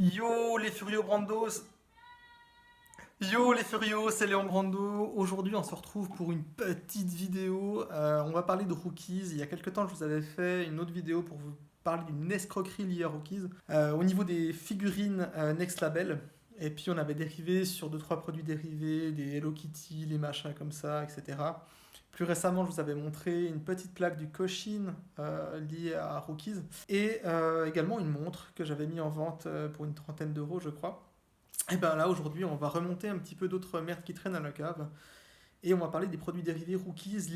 Yo les Furios Brandos! Yo les Furios, c'est Léon Brando. Aujourd'hui, on se retrouve pour une petite vidéo. On va parler de Rookies. Il y a quelques temps, je vous avais fait une autre vidéo pour vous parler d'une escroquerie liée à Rookies. Au niveau des figurines Next Label. Et puis, on avait dérivé sur deux trois produits dérivés, des Hello Kitty, les machins comme ça, etc. Plus récemment, je vous avais montré une petite plaque du Koshin liée à Rookies. Et également une montre que j'avais mis en vente pour une trentaine d'euros, je crois. Et ben là, aujourd'hui, on va remonter un petit peu d'autres merdes qui traînent à la cave. Et on va parler des produits dérivés Rookies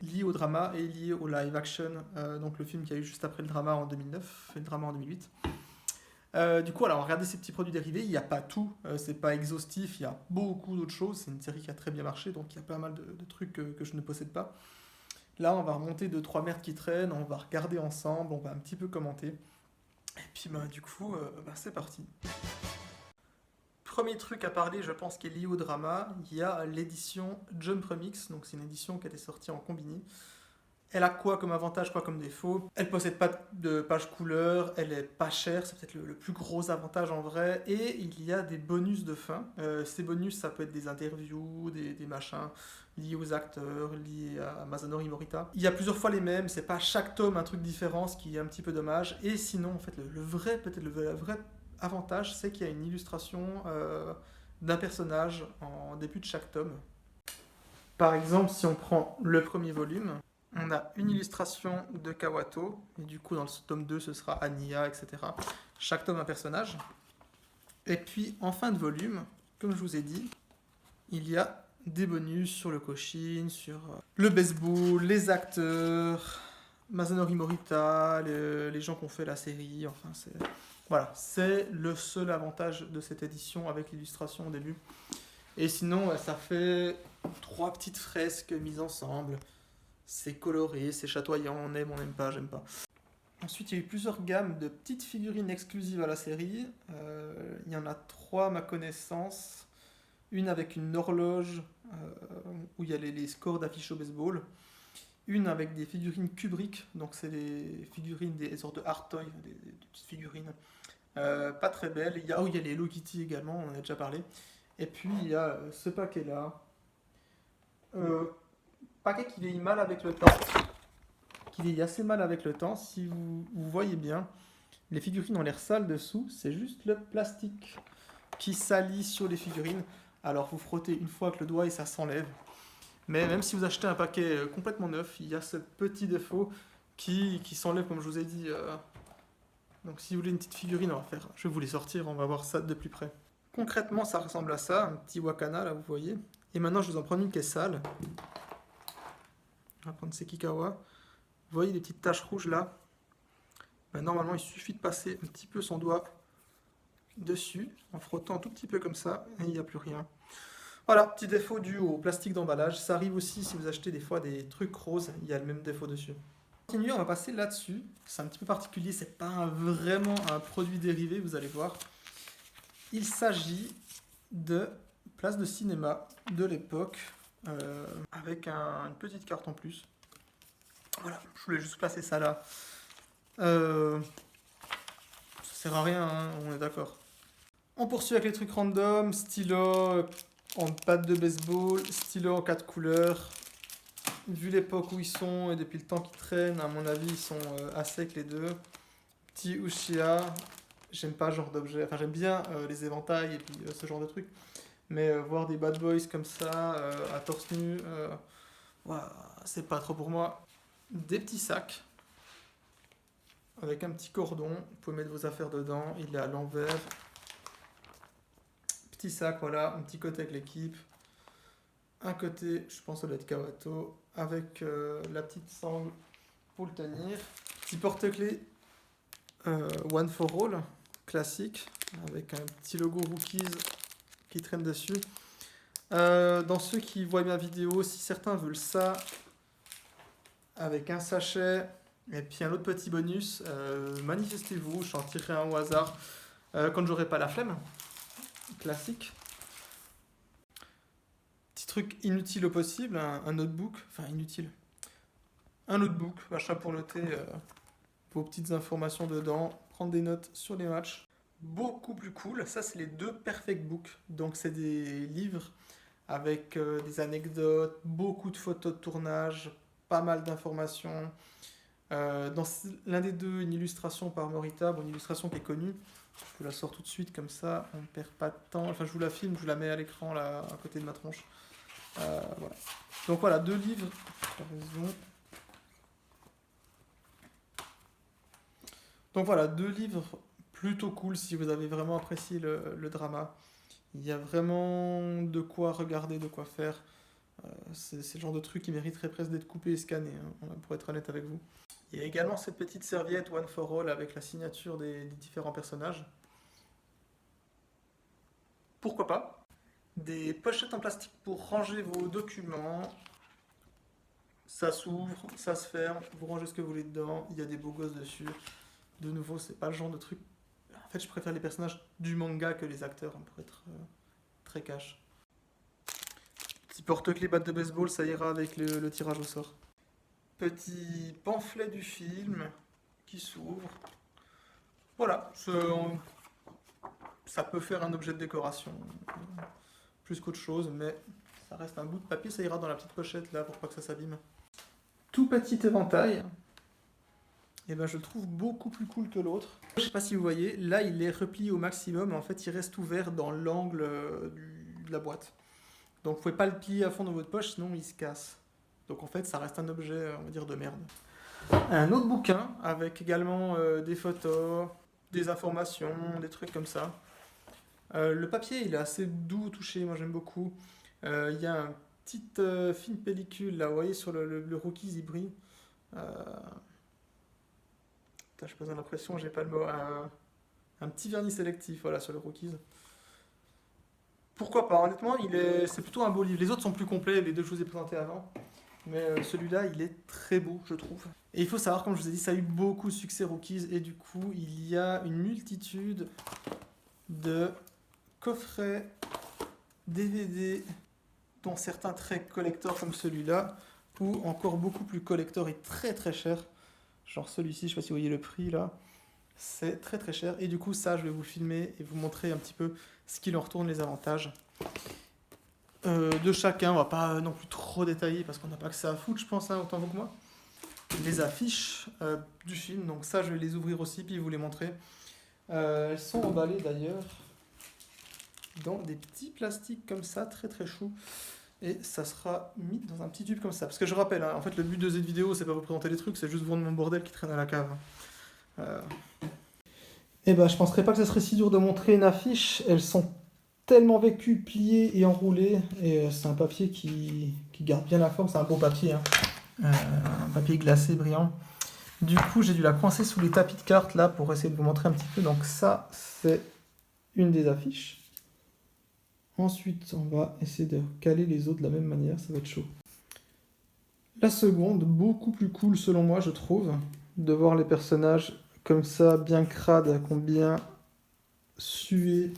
liés au drama et liés au live action. Donc le film qui a eu juste après le drama en 2009 et le drama en 2008. Du coup, alors regardez ces petits produits dérivés. Il n'y a pas tout, c'est pas exhaustif. Il y a beaucoup d'autres choses. C'est une série qui a très bien marché, donc il y a pas mal de trucs que je ne possède pas. Là, on va remonter deux trois merdes qui traînent. On va regarder ensemble. On va un petit peu commenter. Et puis, ben, du coup, c'est parti. Premier truc à parler, je pense, qui est lié au drama, il y a l'édition Jump Remix, donc c'est une édition qui a été sortie en combini. Elle a quoi comme avantage, quoi comme défaut? Elle possède pas de page couleur, elle est pas chère, c'est peut-être le plus gros avantage en vrai, et il y a des bonus de fin. Ces bonus, ça peut être des interviews, des machins liés aux acteurs, liés à Masanori Morita. Il y a plusieurs fois les mêmes, c'est pas chaque tome un truc différent, ce qui est un petit peu dommage. Et sinon, en fait, le vrai, peut-être le vrai avantage, c'est qu'il y a une illustration d'un personnage en début de chaque tome. Par exemple, si on prend le premier volume, on a une illustration de Kawato, et du coup dans le tome 2 ce sera Anya, etc. Chaque tome un personnage. Et puis en fin de volume, comme je vous ai dit, il y a des bonus sur le Koshin, sur le baseball, les acteurs, Masanori Morita, les gens qui ont fait la série, enfin c'est... Voilà, c'est le seul avantage de cette édition avec l'illustration au début. Et sinon, ça fait trois petites fresques mises ensemble. C'est coloré, c'est chatoyant, on n'aime pas, j'aime pas. Ensuite, il y a eu plusieurs gammes de petites figurines exclusives à la série. Il y en a trois à ma connaissance. Une avec une horloge où il y a les scores d'affiches au baseball. Une avec des figurines Kubrick, donc c'est les figurines des sortes de hard toys, des petites figurines. Pas très belles. Il y a les Hello Kitty également, on en a déjà parlé. Et puis il y a ce paquet-là. Euh, Paquet qui vieillit mal avec le temps. Qui vieillit assez mal avec le temps. Si vous voyez bien, les figurines ont l'air sales dessous. C'est juste le plastique qui salit sur les figurines. Alors vous frottez une fois avec le doigt et ça s'enlève. Mais même si vous achetez un paquet complètement neuf, il y a ce petit défaut qui s'enlève comme je vous ai dit. Donc si vous voulez une petite figurine, je vais vous les sortir, on va voir ça de plus près. Concrètement, ça ressemble à ça, un petit wakana là, vous voyez. Et maintenant, je vous en prends une qui est sale. On va prendre Sekikawa. Vous voyez les petites taches rouges là? Ben, normalement, il suffit de passer un petit peu son doigt dessus, en frottant un tout petit peu comme ça, et il n'y a plus rien. Voilà, petit défaut dû au plastique d'emballage. Ça arrive aussi si vous achetez des fois des trucs roses, il y a le même défaut dessus. Continue, on va passer là-dessus. C'est un petit peu particulier, c'est pas vraiment un produit dérivé, vous allez voir. Il s'agit de place de cinéma de l'époque, avec une petite carte en plus. Voilà, je voulais juste placer ça là. Ça sert à rien, hein, on est d'accord. On poursuit avec les trucs random, stylo en patte de baseball, stylo en 4 couleurs. Vu l'époque où ils sont et depuis le temps qu'ils traînent, à mon avis, ils sont assez avec les deux. Petit Uchiha, j'aime pas ce genre d'objet. Enfin, j'aime bien les éventails et puis ce genre de trucs. Mais voir des bad boys comme ça, à torse nu, voilà, c'est pas trop pour moi. Des petits sacs avec un petit cordon. Vous pouvez mettre vos affaires dedans. Il est à l'envers. Petit sac, voilà, un petit côté avec l'équipe. Un côté, je pense, ça doit être Kawato, avec la petite sangle pour le tenir. Petit porte-clés One for All, classique, avec un petit logo Rookies qui traîne dessus. Dans ceux qui voient ma vidéo, si certains veulent ça, avec un sachet et puis un autre petit bonus, manifestez-vous, je t'en tirerai un au hasard quand j'aurai pas la flemme. Classique. Petit truc inutile au possible, un notebook, enfin inutile. Un notebook, achat pour noter vos petites informations dedans, prendre des notes sur les matchs. beaucoup plus cool, ça c'est les deux Perfect Books. Donc c'est des livres avec des anecdotes, beaucoup de photos de tournage, pas mal d'informations. L'un des deux, une illustration par Morita, bon, une illustration qui est connue. Je vous la sors tout de suite comme ça, on ne perd pas de temps. Enfin, je vous la filme, je vous la mets à l'écran là, à côté de ma tronche. Voilà. Donc voilà, deux livres. T'as raison. Donc voilà, deux livres plutôt cool si vous avez vraiment apprécié le drama. Il y a vraiment de quoi regarder, de quoi faire. C'est le genre de truc qui mériterait presque d'être coupé et scanné, hein, pour être honnête avec vous. Il y a également cette petite serviette One for All avec la signature des différents personnages. Pourquoi pas? Des pochettes en plastique pour ranger vos documents. Ça s'ouvre, ça se ferme, vous rangez ce que vous voulez dedans, il y a des beaux gosses dessus. De nouveau, c'est pas le genre de truc. En fait, je préfère les personnages du manga que les acteurs, hein, pour être très cash. Petit porte-clés batte de baseball, ça ira avec le tirage au sort. Petit pamphlet du film qui s'ouvre. Voilà, ça peut faire un objet de décoration, plus qu'autre chose, mais ça reste un bout de papier, ça ira dans la petite pochette là pour pas que ça s'abîme. Tout petit éventail, et ben je le trouve beaucoup plus cool que l'autre. Je sais pas si vous voyez, là il est replié au maximum, en fait il reste ouvert dans l'angle de la boîte. Donc vous pouvez pas le plier à fond dans votre poche, sinon il se casse. Donc en fait ça reste un objet, on va dire, de merde. Un autre bouquin avec également des photos, des informations, des trucs comme ça. Le papier il est assez doux au toucher, moi j'aime beaucoup. Il y a un petit fine pellicule là, vous voyez sur le Rookies, il brille. Euh, Putain, je pose l'impression, j'ai pas le mot. Un petit vernis sélectif, voilà, sur le Rookies. Pourquoi pas, honnêtement, c'est plutôt un beau livre. Les autres sont plus complets, les deux que je vous ai présentés avant. Mais celui-là, il est très beau, je trouve. Et il faut savoir, comme je vous ai dit, ça a eu beaucoup de succès Rookies. Et du coup, il y a une multitude de coffrets, DVD, dont certains très collector comme celui-là, ou encore beaucoup plus collector et très très cher. Genre celui-ci, je sais pas si vous voyez le prix là. C'est très très cher. Et du coup, ça, je vais vous le filmer et vous montrer un petit peu ce qu'il en retourne, les avantages. De chacun, on va pas non plus trop détailler parce qu'on n'a pas que ça à foutre, je pense, hein, autant vous que moi. Les affiches du film, donc ça, je vais les ouvrir aussi puis vous les montrer. Elles sont emballées d'ailleurs dans des petits plastiques comme ça, très très chou. Et ça sera mis dans un petit tube comme ça. Parce que je rappelle, hein, en fait, le but de cette vidéo, c'est pas vous présenter les trucs, c'est juste vous vendre mon bordel qui traîne à la cave. Et ben, je penserais pas que ça serait si dur de montrer une affiche. Elles sont tellement vécues, pliées et enroulées. Et c'est un papier qui garde bien la forme. C'est un beau papier, hein. Un papier glacé, brillant. Du coup, j'ai dû la coincer sous les tapis de cartes là pour essayer de vous montrer un petit peu. Donc ça, c'est une des affiches. Ensuite, on va essayer de caler les autres de la même manière, ça va être chaud. La seconde, beaucoup plus cool selon moi, je trouve, de voir les personnages comme ça, bien crades, qui ont bien sué,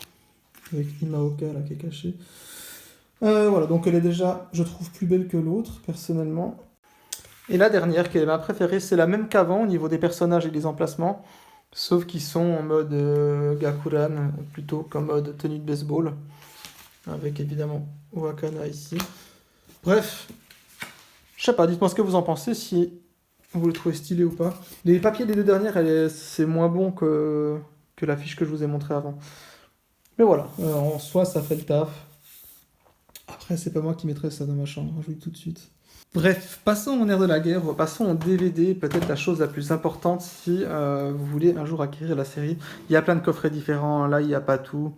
avec Imaoka là qui est cachée. Voilà, donc elle est déjà, je trouve, plus belle que l'autre, personnellement. Et la dernière, qui est ma préférée, c'est la même qu'avant au niveau des personnages et des emplacements, sauf qu'ils sont en mode Gakuran, plutôt qu'en mode tenue de baseball. Avec évidemment Wakana ici. Bref, je sais pas, dites-moi ce que vous en pensez, si vous le trouvez stylé ou pas. Les papiers des deux dernières, c'est moins bon que l'affiche que je vous ai montrée avant. Mais voilà, en soi, ça fait le taf. Après, c'est pas moi qui mettrai ça dans ma chambre, je vous le dis tout de suite. Bref, passons au nerf de la guerre, passons au DVD, peut-être la chose la plus importante si vous voulez un jour acquérir la série. Il y a plein de coffrets différents, là il n'y a pas tout.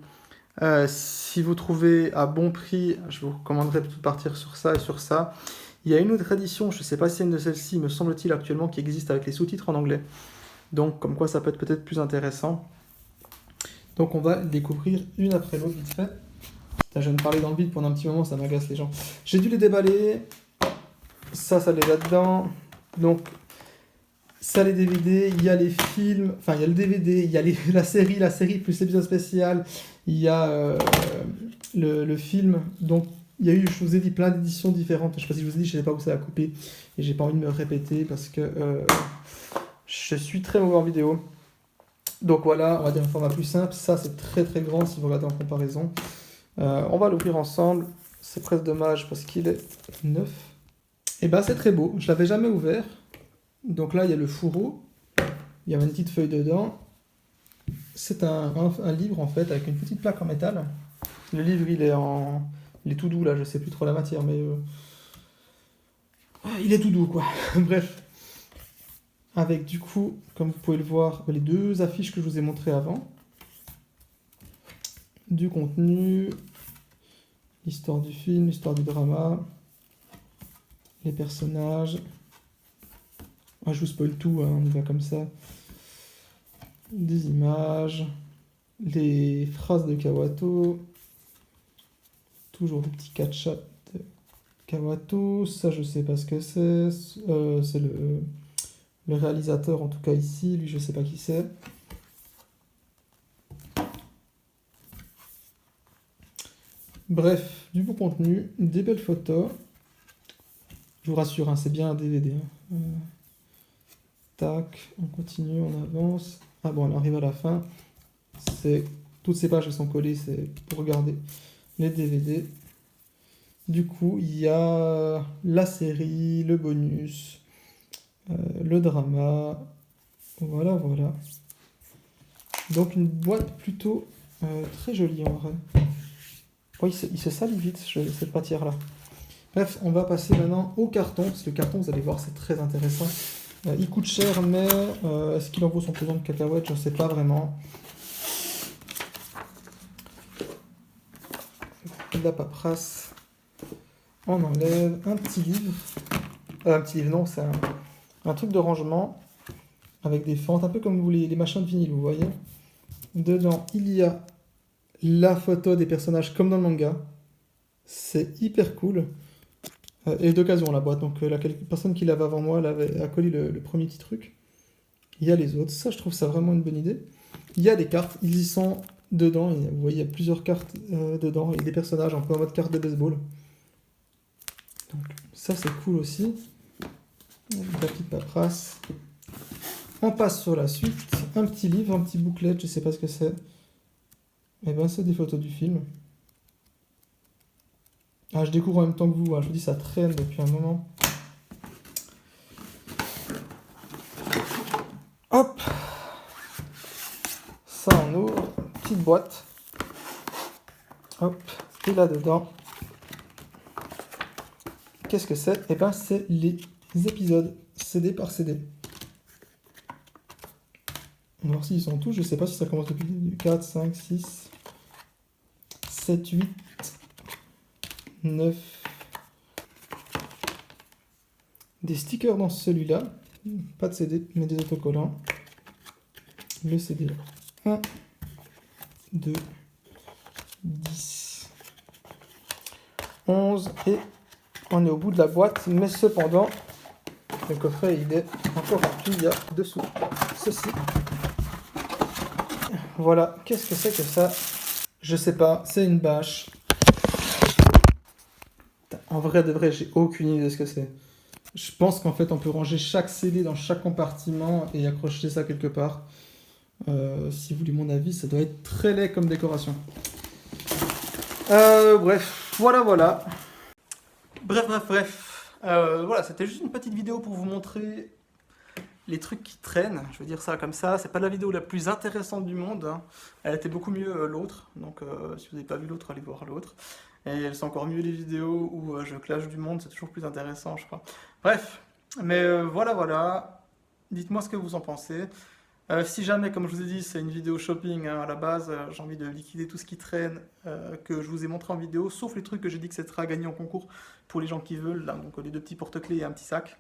Si vous trouvez à bon prix, je vous recommanderais plutôt de partir sur ça et sur ça. Il y a une autre édition, je ne sais pas si c'est une de celles-ci, me semble-t-il actuellement, qui existe avec les sous-titres en anglais. Donc, comme quoi ça peut être peut-être plus intéressant. Donc, on va le découvrir une après l'autre, vite fait. Putain, je viens de parler dans le vide pendant un petit moment, ça m'agace les gens. J'ai dû les déballer. Ça l'est là-dedans. Donc, ça, les DVD, il y a les films, enfin, il y a le DVD, il y a la série plus l'épisode spécial. Il y a le film, donc il y a eu, je vous ai dit, plein d'éditions différentes. Je sais pas si je vous ai dit, je sais pas où ça a coupé. Et j'ai pas envie de me répéter parce que je suis très mauvais en vidéo. Donc voilà, on va dire un format plus simple. Ça, c'est très très grand si vous regardez en comparaison. On va l'ouvrir ensemble. C'est presque dommage parce qu'il est neuf. Et ben c'est très beau. Je l'avais jamais ouvert. Donc là, il y a le fourreau. Il y a une petite feuille dedans. C'est un livre en fait avec une petite plaque en métal. Le livre, il est tout doux là. Je sais plus trop la matière, mais il est tout doux quoi. Bref. Avec du coup, comme vous pouvez le voir, les deux affiches que je vous ai montrées avant. Du contenu, l'histoire du film, l'histoire du drama, les personnages. Ah, je vous spoil tout, hein, on y va comme ça. Des images, les phrases de Kawato, toujours des petits catch-up de Kawato. Ça, je sais pas ce que c'est. C'est le réalisateur, en tout cas ici. Lui, je sais pas qui c'est. Bref, du beau contenu, des belles photos. Je vous rassure, hein, c'est bien un DVD. Hein. Tac, on continue, on avance. Ah bon, on arrive à la fin. Toutes ces pages elles sont collées, c'est pour regarder les DVD. Du coup, il y a la série, le bonus, le drama. Voilà, voilà. Donc une boîte plutôt très jolie en vrai. Oui, il se salit vite cette matière-là. Bref, on va passer maintenant au carton, parce que le carton, vous allez voir, c'est très intéressant. Il coûte cher, mais est-ce qu'il en vaut son pesant de cacahuètes? Je ne sais pas vraiment. De la paperasse. On enlève un petit livre. Un petit livre, non, c'est un truc de rangement avec des fentes, un peu comme vous les machins de vinyle, vous voyez. Dedans, il y a la photo des personnages comme dans le manga. C'est hyper cool. Et d'occasion la boîte, donc la personne qui l'avait avant moi a collé le premier petit truc. Il y a les autres, ça je trouve ça vraiment une bonne idée. Il y a des cartes, ils y sont dedans, et vous voyez il y a plusieurs cartes dedans, et des personnages un peu en mode carte de baseball. Donc ça c'est cool aussi. La petite paperasse. On passe sur la suite, un petit livre, un petit booklet, je sais pas ce que c'est. Et ben c'est des photos du film. Ah, je découvre en même temps que vous, hein. Je vous dis ça traîne depuis un moment. Hop, ça on ouvre, petite boîte. Hop, et là-dedans, qu'est-ce que c'est? Eh ben c'est les épisodes, CD par CD. On va voir s'ils sont tous, je sais pas si ça commence depuis 4, 5, 6, 7, 8, 9. Des stickers dans celui-là, pas de CD, mais des autocollants. Le CD là. 1, 2, 10, 11 et on est au bout de la boîte, mais cependant, le coffret il est encore rempli, il y a dessous ceci. Voilà, qu'est-ce que c'est que ça? Je sais pas, c'est une bâche. En vrai de vrai, j'ai aucune idée de ce que c'est. Je pense qu'en fait on peut ranger chaque CD dans chaque compartiment et accrocher ça quelque part. Si vous voulez mon avis, ça doit être très laid comme décoration. Bref, voilà. Bref. Voilà, c'était juste une petite vidéo pour vous montrer les trucs qui traînent. Je veux dire ça comme ça. C'est pas la vidéo la plus intéressante du monde, hein. Elle était beaucoup mieux l'autre. Donc si vous n'avez pas vu l'autre, allez voir l'autre. Et elles sont encore mieux les vidéos où je clash du monde. C'est toujours plus intéressant, je crois. Bref, mais voilà. Dites-moi ce que vous en pensez. Si jamais, comme je vous ai dit, c'est une vidéo shopping hein, à la base, j'ai envie de liquider tout ce qui traîne que je vous ai montré en vidéo, sauf les trucs que j'ai dit que ce sera gagné en concours pour les gens qui veulent, là, donc les deux petits porte-clés et un petit sac.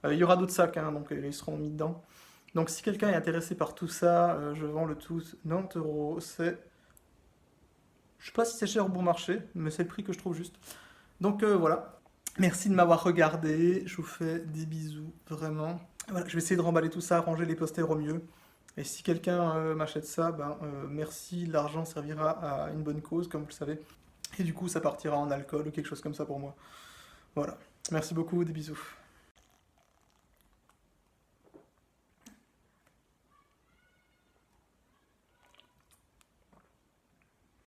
Il y aura d'autres sacs, hein, donc ils seront mis dedans. Donc si quelqu'un est intéressé par tout ça, je vends le tout 90 euros. C'est, je sais pas si c'est cher au bon marché, mais c'est le prix que je trouve juste. Donc voilà. Merci de m'avoir regardé. Je vous fais des bisous, vraiment. Voilà, je vais essayer de remballer tout ça, ranger les posters au mieux. Et si quelqu'un m'achète ça, merci, l'argent servira à une bonne cause, comme vous le savez. Et du coup, ça partira en alcool ou quelque chose comme ça pour moi. Voilà. Merci beaucoup, des bisous.